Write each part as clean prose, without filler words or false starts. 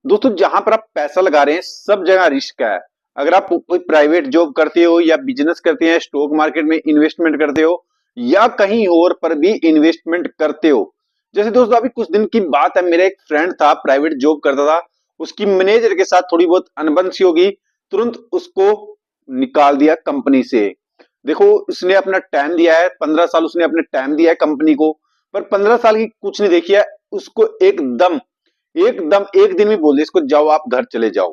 दोस्तों जहां पर आप पैसा लगा रहे हैं सब जगह रिस्क है। अगर आप कोई प्राइवेट जॉब करते हो या बिजनेस करते हैं, स्टॉक मार्केट में इन्वेस्टमेंट करते हो या कहीं और पर भी इन्वेस्टमेंट करते हो। जैसे दोस्तों अभी कुछ दिन की बात है, मेरा एक फ्रेंड था, प्राइवेट जॉब करता था, उसकी मैनेजर के साथ थोड़ी बहुत अनबन सी होगी, तुरंत उसको निकाल दिया कंपनी से। देखो उसने अपना टाइम दिया है, 15 साल उसने अपने टाइम दिया है कंपनी को, पर 15 साल की कुछ नहीं देखी है। उसको एकदम एकदम एक दिन में बोल दिया इसको जाओ आप घर चले जाओ।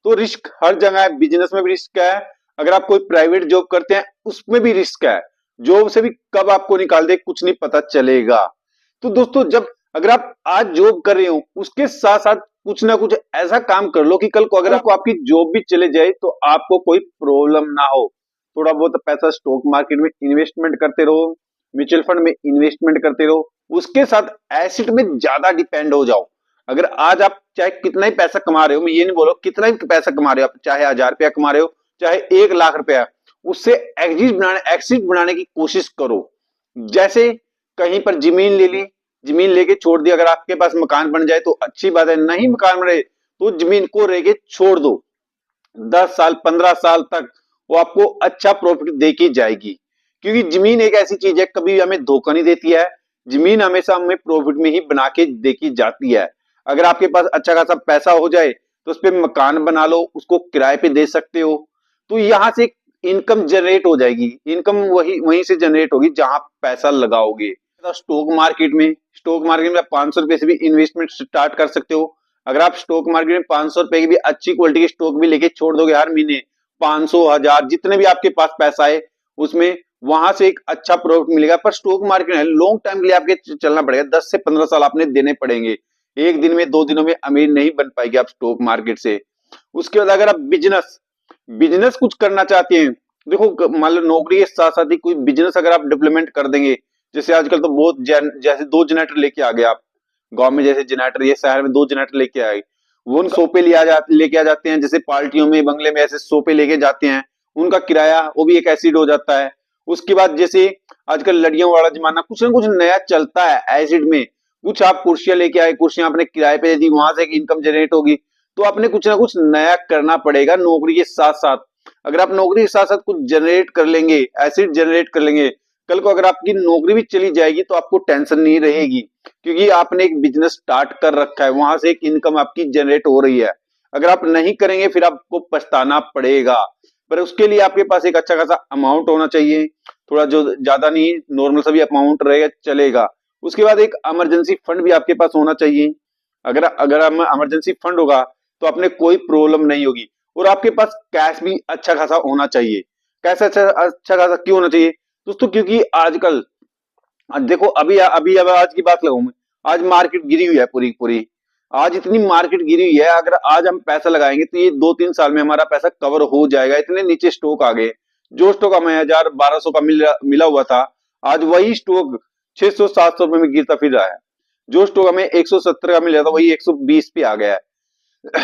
तो रिस्क हर जगह है, बिजनेस में भी रिस्क है, अगर आप कोई प्राइवेट जॉब करते हैं उसमें भी रिस्क है। जॉब से भी कब आपको निकाल दे कुछ नहीं पता चलेगा। तो दोस्तों जब अगर आप आज जॉब कर रहे हो उसके साथ साथ कुछ ना कुछ ऐसा काम कर लो कि कल को अगर आपको आपकी जॉब भी चले जाए तो आपको कोई प्रॉब्लम ना हो। थोड़ा बहुत पैसा स्टॉक मार्केट में इन्वेस्टमेंट करते रहो, म्यूचुअल फंड में इन्वेस्टमेंट करते रहो, उसके साथ एसेट में ज्यादा डिपेंड हो जाओ। अगर आज आप चाहे कितना ही पैसा कमा रहे हो, मैं ये नहीं बोलो कितना ही पैसा कमा रहे हो, आप चाहे 1000 रुपया कमा रहे हो चाहे 1 लाख रुपया, उससे एक्सिट बनाने की कोशिश करो। जैसे कहीं पर जमीन ले ली, जमीन लेके छोड़ दी, अगर आपके पास मकान बन जाए तो अच्छी बात है, नहीं मकान बने तो जमीन को लेके छोड़ दो। 10 साल 15 साल तक वो आपको अच्छा प्रॉफिट दे के जाएगी, क्योंकि जमीन एक ऐसी चीज है कभी हमें धोखा नहीं देती है। जमीन हमेशा हमें प्रॉफिट में ही बना के देखी जाती है। अगर आपके पास अच्छा खासा पैसा हो जाए तो उस पर मकान बना लो, उसको किराए पे दे सकते हो, तो यहाँ से इनकम जनरेट हो जाएगी। इनकम वही वहीं से जनरेट होगी जहां पैसा लगाओगे। स्टॉक मार्केट में आप 500 रुपए से भी इन्वेस्टमेंट स्टार्ट कर सकते हो। अगर आप स्टॉक मार्केट में 500 रुपए की भी अच्छी क्वालिटी के स्टॉक भी लेके छोड़ दोगे हर महीने, 500 1000 जितने भी आपके पास पैसा है उसमें, वहां से एक अच्छा प्रॉफिट मिलेगा। पर स्टॉक मार्केट है, लॉन्ग टाइम के लिए आपके चलना पड़ेगा, 10 से 15 साल आपने देने पड़ेंगे। एक दिन में 2 दिनों में अमीर नहीं बन पाएगी आप स्टॉक मार्केट से। उसके बाद अगर आप बिजनेस बिजनेस कुछ करना चाहते हैं, देखो मान लो नौकरी के साथ साथ ही कोई बिजनेस अगर आप डेवलपमेंट कर देंगे, जैसे आजकल तो बहुत जैसे 2 जनरेटर लेके आ गए आप, गांव में जैसे जनरेटर, ये शहर में 2 जनरेटर लेके आए, वो उन सोपे लेके आ जाते हैं, जैसे पार्टियों में बंगले में ऐसे सोपे लेके जाते हैं, उनका किराया वो भी एक एसिड हो जाता है। उसके बाद जैसे आजकल लड़ियों वाला जमाना, कुछ ना कुछ नया चलता है एसिड में, कुछ आप कुर्सियां लेके आए, कुर्सियां आपने किराए पे दे दी, वहां से एक इनकम जनरेट होगी। तो आपने कुछ ना कुछ नया करना पड़ेगा नौकरी के साथ साथ। अगर आप नौकरी के साथ साथ कुछ जनरेट कर लेंगे, एसिड जनरेट कर लेंगे, कल को अगर आपकी नौकरी भी चली जाएगी तो आपको टेंशन नहीं रहेगी, क्योंकि आपने एक बिजनेस स्टार्ट कर रखा है, वहां से एक इनकम आपकी जनरेट हो रही है। अगर आप नहीं करेंगे फिर आपको पछताना पड़ेगा। पर उसके लिए आपके पास एक अच्छा खासा अमाउंट होना चाहिए, थोड़ा जो ज्यादा नहीं, नॉर्मल सा भी अमाउंट रहेगा चलेगा। उसके बाद एक इमरजेंसी फंड भी आपके पास होना चाहिए। अगर अगर इमरजेंसी फंड होगा तो आपने कोई प्रॉब्लम नहीं होगी। और आपके पास कैश भी अच्छा खासा होना चाहिए। कैश अच्छा अच्छा खासा क्यों होना चाहिए दोस्तों? क्योंकि आजकल देखो अभी अभी अब आज की बात लगाऊं मैं, आज मार्केट गिरी हुई है पूरी पूरी। आज इतनी मार्केट गिरी हुई है, अगर आज हम पैसा लगाएंगे तो ये 2-3 साल में हमारा पैसा कवर हो जाएगा, इतने नीचे स्टॉक आ गए। जो स्टॉक हमें 1000 1200 का मिला हुआ था, आज वही स्टॉक 600 700 रुपए में गिरता फिर रहा है। जो स्टॉक हमें 170 का मिल रहा था वही 120 पे आ गया है।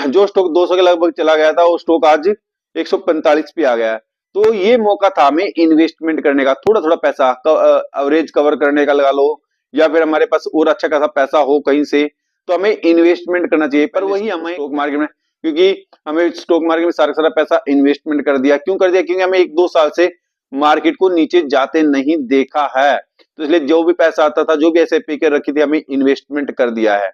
जो स्टॉक 200 के लगभग चला गया था वो स्टॉक आज 145 पे आ गया है। तो ये मौका था हमें इन्वेस्टमेंट करने का, थोड़ा थोड़ा पैसा एवरेज कवर करने का लगा लो, या फिर हमारे पास और अच्छा खासा पैसा हो कहीं से तो हमें इन्वेस्टमेंट करना चाहिए। पर वही हमें स्टॉक मार्केट में, क्योंकि हमें स्टॉक मार्केट में सारा सारा पैसा इन्वेस्टमेंट कर दिया, क्यों कर दिया? क्योंकि हमें 1-2 साल से मार्केट को नीचे जाते नहीं देखा है, तो इसलिए जो भी पैसा आता था, जो भी ऐसे पे कर रखी थी, हमें इन्वेस्टमेंट कर दिया है।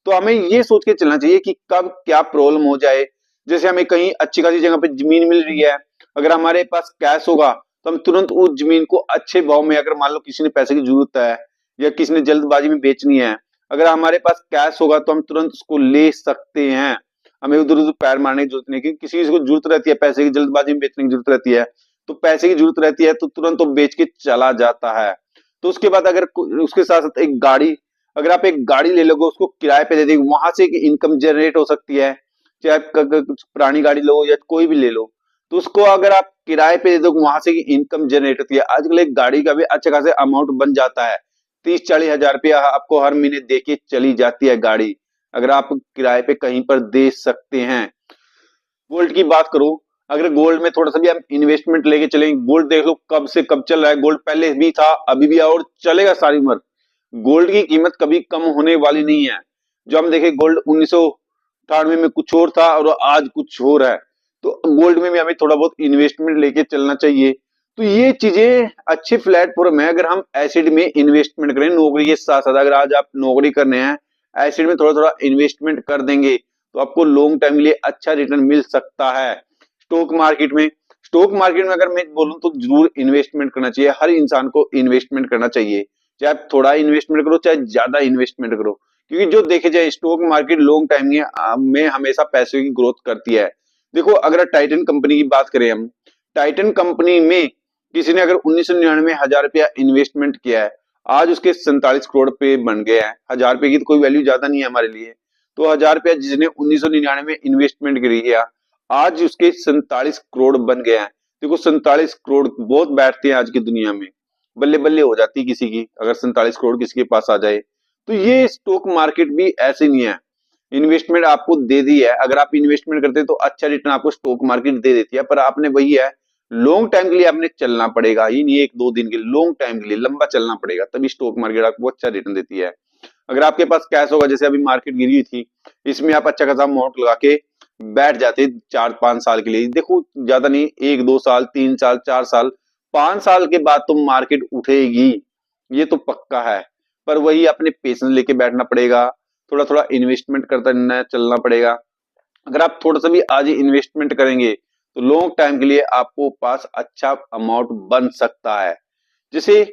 तो हमें ये सोच के चलना चाहिए कि कब क्या प्रॉब्लम हो जाए। जैसे हमें कहीं अच्छी खासी जगह पे जमीन मिल रही है, अगर हमारे पास कैश होगा तो हम तुरंत उस जमीन को अच्छे भाव में, अगर मान लो किसी ने पैसे की जरूरत है या किसी ने जल्दबाजी में बेचनी है, अगर हमारे पास कैश होगा तो हम तुरंत उसको ले सकते हैं। हमें उधर उधर पैर मारने की जरूरत नहीं, क्योंकि किसी को जरूरत रहती है पैसे की, जल्दबाजी में बेचने की जरूरत रहती है, तो पैसे की जरूरत रहती है तो तुरंत वो बेच के चला जाता है। तो उसके बाद अगर उसके साथ साथ एक गाड़ी, अगर आप एक गाड़ी ले लोगे उसको किराए पे दे देंगे, वहां से एक इनकम जनरेट हो सकती है। चाहे आप पुरानी गाड़ी लो या कोई भी ले लो, तो उसको अगर आप किराए पे दे दो वहां से इनकम जनरेट होती है। आजकल एक गाड़ी का भी अच्छे खासे अमाउंट बन जाता है, 30-40 हजार रुपया आपको हर महीने दे के चली जाती है गाड़ी, अगर आप किराए पे कहीं पर दे सकते हैं। गोल्ड की बात करूं, अगर गोल्ड में थोड़ा सा भी हम इन्वेस्टमेंट लेके चलेंगे, गोल्ड देख लो कब से कब चल रहा है, गोल्ड पहले भी था अभी भी है और चलेगा सारी उम्र। गोल्ड की कीमत कभी कम होने वाली नहीं है। जो हम देखें गोल्ड 98 में कुछ और था और आज कुछ और है। तो गोल्ड में भी हमें थोड़ा बहुत इन्वेस्टमेंट लेके चलना चाहिए। तो ये चीजें अच्छे प्लेटफॉर्म है अगर हम एसिड में इन्वेस्टमेंट करें नौकरी के साथ साथ। अगर आज आप नौकरी करने हैं, एसिड में थोड़ा थोड़ा इन्वेस्टमेंट कर देंगे तो आपको लॉन्ग टाइम के लिए अच्छा रिटर्न मिल सकता है। स्टॉक मार्केट में अगर मैं बोलूं तो जरूर इन्वेस्टमेंट करना चाहिए। हर इंसान को इन्वेस्टमेंट करना चाहिए, चाहे आप थोड़ा इन्वेस्टमेंट करो चाहे ज्यादा इन्वेस्टमेंट करो, क्योंकि जो देखे जाए स्टॉक मार्केट लॉन्ग टाइम में हमेशा पैसे की ग्रोथ करती है। देखो अगर टाइटन कंपनी की बात करें हम, टाइटन कंपनी में किसी ने अगर 1999 हजार रुपया इन्वेस्टमेंट किया है, आज उसके 47 करोड़ पे बन गया है। हजार रुपए की तो कोई वैल्यू ज्यादा नहीं है हमारे लिए। तो हजार रुपया जिसने 1999 में इन्वेस्टमेंट करी है, आज उसके 47 करोड़ बन गया है। देखो 47 करोड़ बहुत बैठते हैं आज की दुनिया में, बल्ले बल्ले हो जाती है किसी की अगर 47 करोड़ किसी के पास आ जाए। तो ये स्टॉक मार्केट भी ऐसे नहीं है, इन्वेस्टमेंट आपको दे दी है। अगर आप इन्वेस्टमेंट करते हैं तो अच्छा रिटर्न आपको स्टॉक मार्केट दे देती है, पर आपने वही है लॉन्ग टाइम के लिए आपने चलना पड़ेगा। ये नहीं एक दो दिन के लिए, लॉन्ग टाइम के लिए लंबा चलना पड़ेगा, तभी स्टॉक मार्केट आपको अच्छा रिटर्न देती है। अगर आपके पास कैश होगा, जैसे अभी मार्केट गिरी हुई थी, इसमें आप अच्छा खासा अमाउंट लगा के बैठ जाते 4-5 साल के लिए। देखो ज्यादा नहीं, 1-2 साल, 3 साल, 4 साल, 5 साल के बाद तो मार्केट उठेगी, ये तो पक्का है। पर वही अपने पेशेंस लेके बैठना पड़ेगा, थोड़ा थोड़ा इन्वेस्टमेंट करता रहना चलना पड़ेगा। अगर आप थोड़ा सा भी आज ही इन्वेस्टमेंट करेंगे तो लॉन्ग टाइम के लिए आपको पास अच्छा अमाउंट बन सकता है। जैसे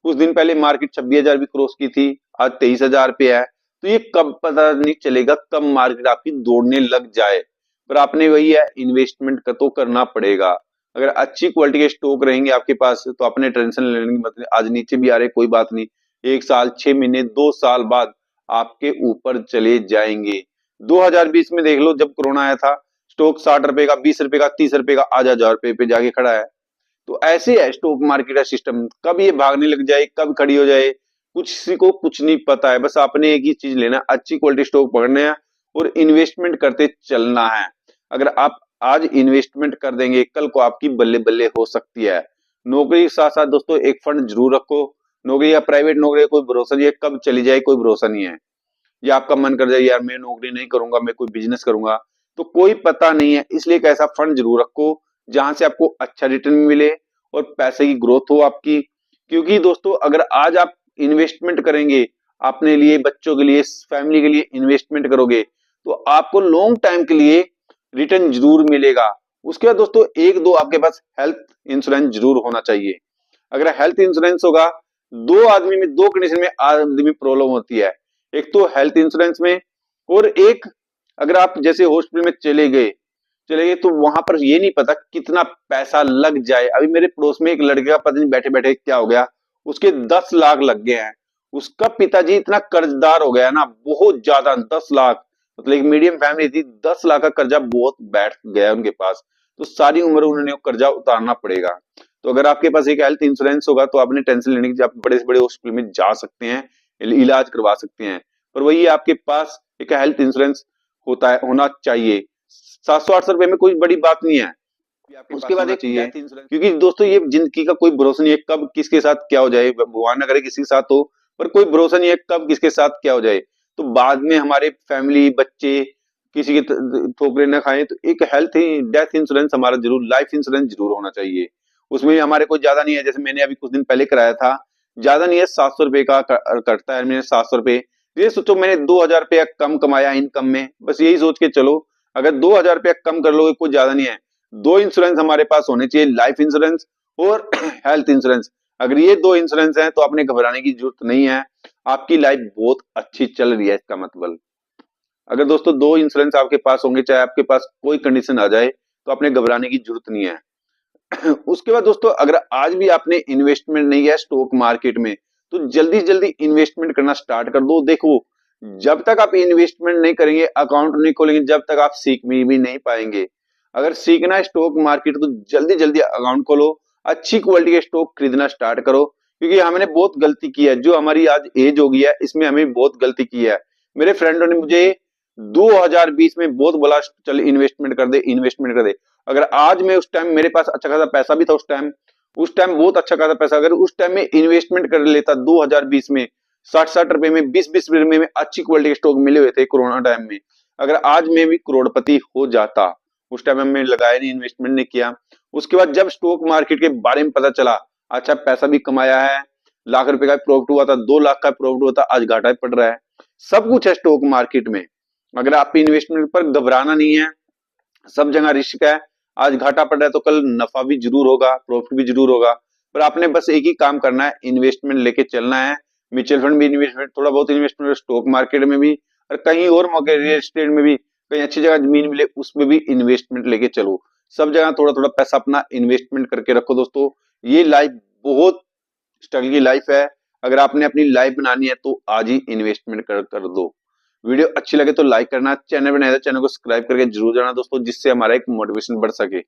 कुछ दिन पहले मार्केट 26,000 भी क्रॉस की थी, आज 23,000 पे है। तो ये कब पता नहीं चलेगा, कब मार्केट आपकी दौड़ने लग जाए। पर आपने वही है इन्वेस्टमेंट का तो करना पड़ेगा। अगर अच्छी क्वालिटी के स्टॉक रहेंगे आपके पास तो अपने टेंशन लेने की मतलब, आज नीचे भी आ रहे कोई बात नहीं, 1 साल, 6 महीने, 2 साल बाद आपके ऊपर चले जाएंगे। 2020 में देख लो जब कोरोना आया था, स्टॉक 60 रुपए का, 20 रुपए का, 30 रुपए का, आज 1,000 रुपए पे जाके खड़ा है। तो ऐसे है स्टॉक मार्केट का सिस्टम, कब ये भागने लग जाए, कब खड़ी हो जाए, कुछ किसी को कुछ नहीं पता है। बस आपने एक ही चीज लेना, अच्छी क्वालिटी स्टॉक पकड़ना है और इन्वेस्टमेंट करते चलना है। अगर आप आज इन्वेस्टमेंट कर देंगे, कल को आपकी बल्ले बल्ले हो सकती है। नौकरी के साथ साथ दोस्तों एक फंड जरूर रखो। नौकरी या प्राइवेट नौकरी कोई भरोसा नहीं है, कब चली जाए कोई भरोसा नहीं है। या आपका मन कर जाए यार मैं नौकरी नहीं करूंगा, मैं कोई बिजनेस करूंगा, तो कोई पता नहीं है। इसलिए एक ऐसा फंड जरूर रखो जहां से आपको अच्छा रिटर्न मिले और पैसे की ग्रोथ हो आपकी। क्योंकि दोस्तों अगर आज आप इन्वेस्टमेंट करेंगे अपने लिए, बच्चों के लिए, फैमिली के लिए इन्वेस्टमेंट करोगे तो आपको लॉन्ग टाइम के लिए रिटर्न जरूर मिलेगा। उसके बाद दोस्तों एक दो आपके पास हेल्थ इंश्योरेंस जरूर होना चाहिए। अगर हेल्थ इंश्योरेंस होगा, दो आदमी में, दो कंडीशन में आदमी प्रॉब्लम होती है, एक तो हेल्थ इंश्योरेंस में, और एक अगर आप जैसे हॉस्पिटल में चले गए तो वहां पर ये नहीं पता कितना पैसा लग जाए। अभी मेरे पड़ोस में एक लड़के का पता नहीं बैठे बैठे क्या हो गया, उसके 10 लाख लग गए हैं। उसका पिताजी इतना कर्जदार हो गया ना, बहुत ज्यादा, 10 लाख, मतलब एक मीडियम फैमिली थी, 10 लाख का कर्जा बहुत बैठ गया उनके पास। तो सारी उम्र उन्होंने वो कर्जा उतारना पड़ेगा। तो अगर आपके पास एक हेल्थ इंश्योरेंस होगा तो आपने टेंशन लेने की, आप बड़े से बड़े हॉस्पिटल में जा सकते हैं, इलाज करवा सकते हैं। पर वही आपके पास एक हेल्थ इंश्योरेंस होना चाहिए। 700-800 रुपए में कोई बड़ी बात नहीं है। उसके बाद एक डेथ इंश्योरेंस, क्योंकि दोस्तों ये जिंदगी का कोई भरोसा नहीं है, कब किसके साथ क्या हो जाए, भगवान ना करे किसी के साथ हो, पर कोई भरोसा नहीं है कब किसके साथ क्या हो जाए। तो बाद में हमारे फैमिली, बच्चे किसी के ठोकरे न खाएं, तो एक हेल्थ डेथ इंश्योरेंस हमारा जरूर, लाइफ इंश्योरेंस जरूर होना चाहिए। उसमें हमारे कोई ज्यादा नहीं है, जैसे मैंने अभी कुछ दिन पहले कराया था, ज्यादा नहीं है, 700 रुपए का कटता है, मैंने 700 रुपए। ये सोचो मैंने 2,000 रुपया कम कमाया इनकम में, बस यही सोच के चलो। अगर 2,000 रुपया कम कर लोगे कोई ज्यादा नहीं है। दो इंश्योरेंस हमारे पास होने चाहिए, लाइफ इंश्योरेंस और हेल्थ इंश्योरेंस। अगर ये दो इंश्योरेंस हैं तो आपने घबराने की जरूरत नहीं है, आपकी लाइफ बहुत अच्छी चल रही है इसका मतलब। अगर दोस्तों दो इंश्योरेंस आपके पास होंगे, चाहे आपके पास कोई कंडीशन आ जाए, तो आपने घबराने की जरूरत नहीं है। उसके बाद दोस्तों अगर आज भी आपने इन्वेस्टमेंट नहीं किया स्टॉक मार्केट में, तो जल्दी जल्दी इन्वेस्टमेंट करना स्टार्ट कर दो। देखो जब तक आप इन्वेस्टमेंट नहीं करेंगे, अकाउंट नहीं खोलेंगे, जब तक आप सीख भी नहीं पाएंगे। अगर सीखना है स्टॉक मार्केट तो जल्दी जल्दी अकाउंट खोलो, अच्छी क्वालिटी के स्टॉक खरीदना स्टार्ट करो। क्योंकि हमने बहुत गलती की है, जो हमारी आज एज हो गई है इसमें हमें बहुत गलती की है। मेरे फ्रेंडों ने मुझे 2020 में बहुत बोला चल इन्वेस्टमेंट कर दे, इन्वेस्टमेंट कर दे। अगर आज मैं, उस टाइम मेरे पास अच्छा खासा पैसा भी था, उस टाइम बहुत अच्छा खासा पैसा, अगर उस टाइम में इन्वेस्टमेंट कर लेता 2020 में, 60-60 रुपए में, 20-20 रुपए में अच्छी क्वालिटी के स्टॉक मिले हुए थे कोरोना टाइम में, अगर आज मैं भी करोड़पति हो जाता, उस टाइम में लगाया नहीं, इन्वेस्टमेंट नहीं किया, उसके बाद जब स्टॉक मार्केट के बारे में पता चला, अच्छा पैसा भी कमाया है, लाख रुपए का प्रॉफिट हुआ था, 2 लाख का प्रॉफिट हुआ था, आज घाटा पड़ रहा है, सब कुछ है स्टॉक मार्केट में। अगर आप इन्वेस्टमेंट पर घबराना नहीं है, सब जगह रिस्क है, आज घाटा पड़ रहा है तो कल नफा भी जरूर होगा, प्रॉफिट भी जरूर होगा, पर आपने बस एक ही काम करना है, इन्वेस्टमेंट लेके चलना है। म्यूचुअल फंड भी इन्वेस्टमेंट, थोड़ा बहुत इन्वेस्टमेंट स्टॉक मार्केट में भी, और कहीं और मौके रियल एस्टेट में भी, कहीं अच्छी जगह जमीन मिले उसमें भी इन्वेस्टमेंट लेके चलो। सब जगह थोड़ा थोड़ा पैसा अपना इन्वेस्टमेंट करके रखो दोस्तों। ये लाइफ बहुत स्ट्रगल की लाइफ है, अगर आपने अपनी लाइफ बनानी है तो आज ही इन्वेस्टमेंट कर दो। वीडियो अच्छी लगे तो लाइक करना, चैनल बनाए तो चैनल को सब्सक्राइब करके जरूर जाना दोस्तों, जिससे हमारा एक मोटिवेशन बढ़ सके।